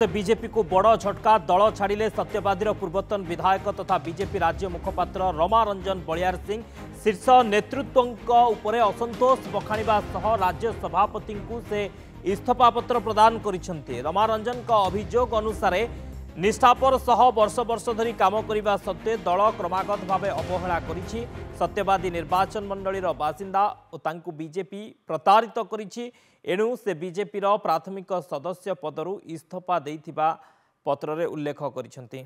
BJP को बड़ झटका दल छाड़िले सत्यवादी पूर्वतन विधायक तथा बीजेपी राज्य मुखपात्र रमा रंजन बलियार सिंह शीर्ष नेतृत्व उपरे असंतोष बखाणिबा सह राज्य सभापति को से इस्तीफा पत्र प्रदान करिसेंती। रमा रंजन का अभियोग अनुसार निष्ठापर सह वर्ष वर्ष धरी काम करने सत्वे दल क्रमागत भाव अवहेला करिछि। सत्यवादी निर्वाचन मंडलीर बासिंदा और तांकु बीजेपी प्रतारित करिछि। एणु से बीजेपी प्राथमिक सदस्य पदरु इस्तीफा देइथिबा पत्ररे उल्लेख करिसेंती।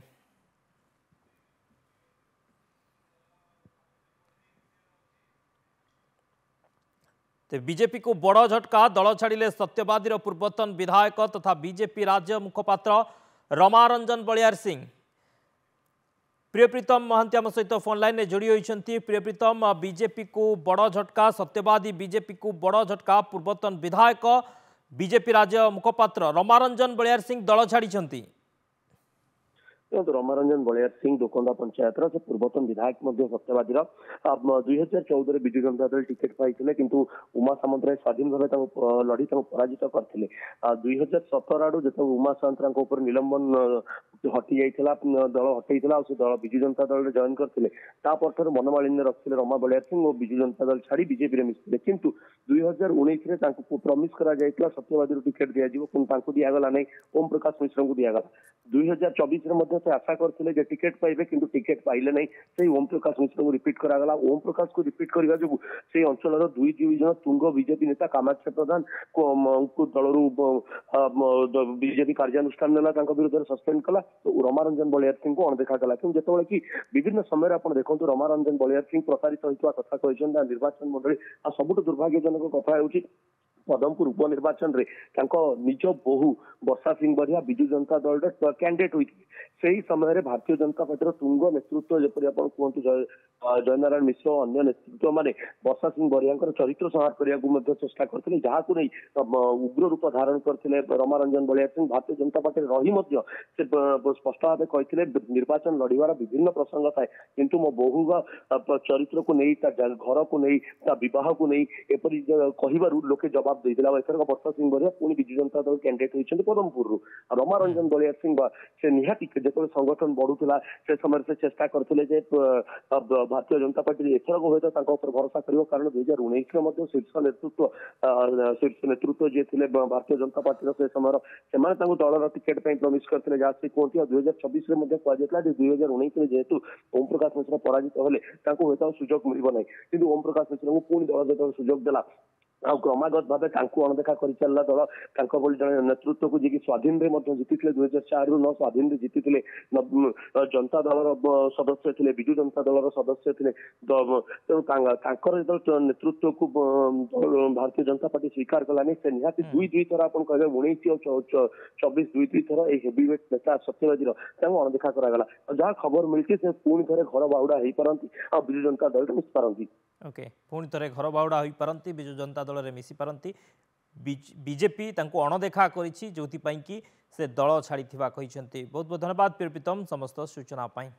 बीजेपी को बड़ झटका दल छाड़िले सत्यवादी पूर्वतन विधायक तथा बीजेपी राज्य मुखपात्र रमा रंजन बलियार सिंह। प्रियप्रीतम महांती आम सहित फोन लाइन में जोड़ी होती। प्रियप्रीतम, बीजेपी को बड़ झटका सत्यवादी बीजेपी को बड़ झटका पूर्वतन विधायक बीजेपी राज्य मुखपात्र रमा रंजन बलियार सिंह दल छाड़ी। रमा रंजन बलियार सिंह दोकंदा पंचायत से पूर्वतन विधायक सत्यवादी 2014 विजु जनता दल टिकेट पाई किंतु उमा सामंतराय स्वाधीन भाव लड़ी पराजित करते। 2017 आड़ जो उमा सामंतराय निलंबन हटि जाइए दल हटई से दल विजु जनता दल जॉइन करते मनमालिन्य रखते रमा बलियार सिंह और विजु जनता दल छाड़ी बीजेपी मिसते किंतु 2019 प्रमिश कर सत्यवादी टिकेट दिगला नहीं ओम प्रकाश मिश्र को दिगला। 2024 से आशा करते टिकेट पाइबे किंतु टिकेट पाइले नहीं से ओम प्रकाश मिश्र को रिपीट करागला। ओम प्रकाश को रिपीट करने जो से अंचल दुई जन तुंग बीजेपी नेता कामाक्षा प्रधान को दल बीजेपी कार्यानुष्ठान नेला विरुद्ध में सस्पेंड कला तो रमा रंजन बलियार सिंह को अणदेखा कला कि जो कि विभिन्न समय आप देखो रमा रंजन बलियार सिंह प्रसारित होता कथा कहते निर्वाचन मंडली आ सबुठ दुर्भाग्यजनक कथा हो पदमपुर उपनिर्वाचन रे निज बोहू वर्षा सिंह बरिया विजु जनता दल कैंडिडेट होते से ही समय भारतीय जनता पार्टी तुंग नेतृत्व जपरी आप कहतु जयनारायण मिश्र अन्य नेतृत्व माने वर्षा सिंह बरिया चरित्र संहार करने चेष्टा करते जहाँ को नहीं उग्र रूप धारण करते रमा रंजन बलियार सिंह भारतीय जनता पार्टी रही से स्पष्ट भाव कहते निर्वाचन लड़वार विभिन्न प्रसंग थाए किंतु मो बोहू चरित्र को नहीं घर को नहीं बह को नहीं एपरी कहू लोके जवाब एथर वर्षा सिंह बरिया पुणी विजु जनता दल कैंडिडेट होती पदमपुर रमा रंजन बलियार सिंह से निहाती जो संगठन बढ़ुला से समय से चेष्टा करते भारतीय जनता पार्टी एथरक हूँ भरोसा कर कारण 2019 शीर्ष नेतृत्व जी थे भारतीय जनता पार्टी से समय से दलर टिकेट प्रमिश करते जहाँ से कहते 2024 कहला 2019 जेहेतु ओम प्रकाश मिश्र पराजित हेले हूँ सुजोग मिल ना कि ओम प्रकाश मिश्र को पुणी दल जो सुजोग देला क्रमागत भाव अणदेखा कर चलला दल जन नेतृत्व को जी स्वाधीन जीति 2004 रु 9 स्वाधीन जीति जनता दल सदस्य थे विजु जनता दल सदस्य थे तेणु नेतृत्व को भारतीय जनता पार्टी स्वीकार कलानी से निहाती दुई थर आप कहे 19 और 24 दुई थर हेवीवेट नेता सत्यवादी अणदेखा करागला जहाँ खबर मिलती से पुणी थे घर बाहुड़ा हो पारती आ विजु जनता दल मिस पारती। ओके पुणी थे घर बाहुड़ा हो पारती विजु जनता दल में मिसी पारती बीजेपी अणदेखा करिछि जोथि पई कि से दल छाड़ी बहुत बहुत धन्यवाद प्रियप्रीतम समस्त सूचना पाई।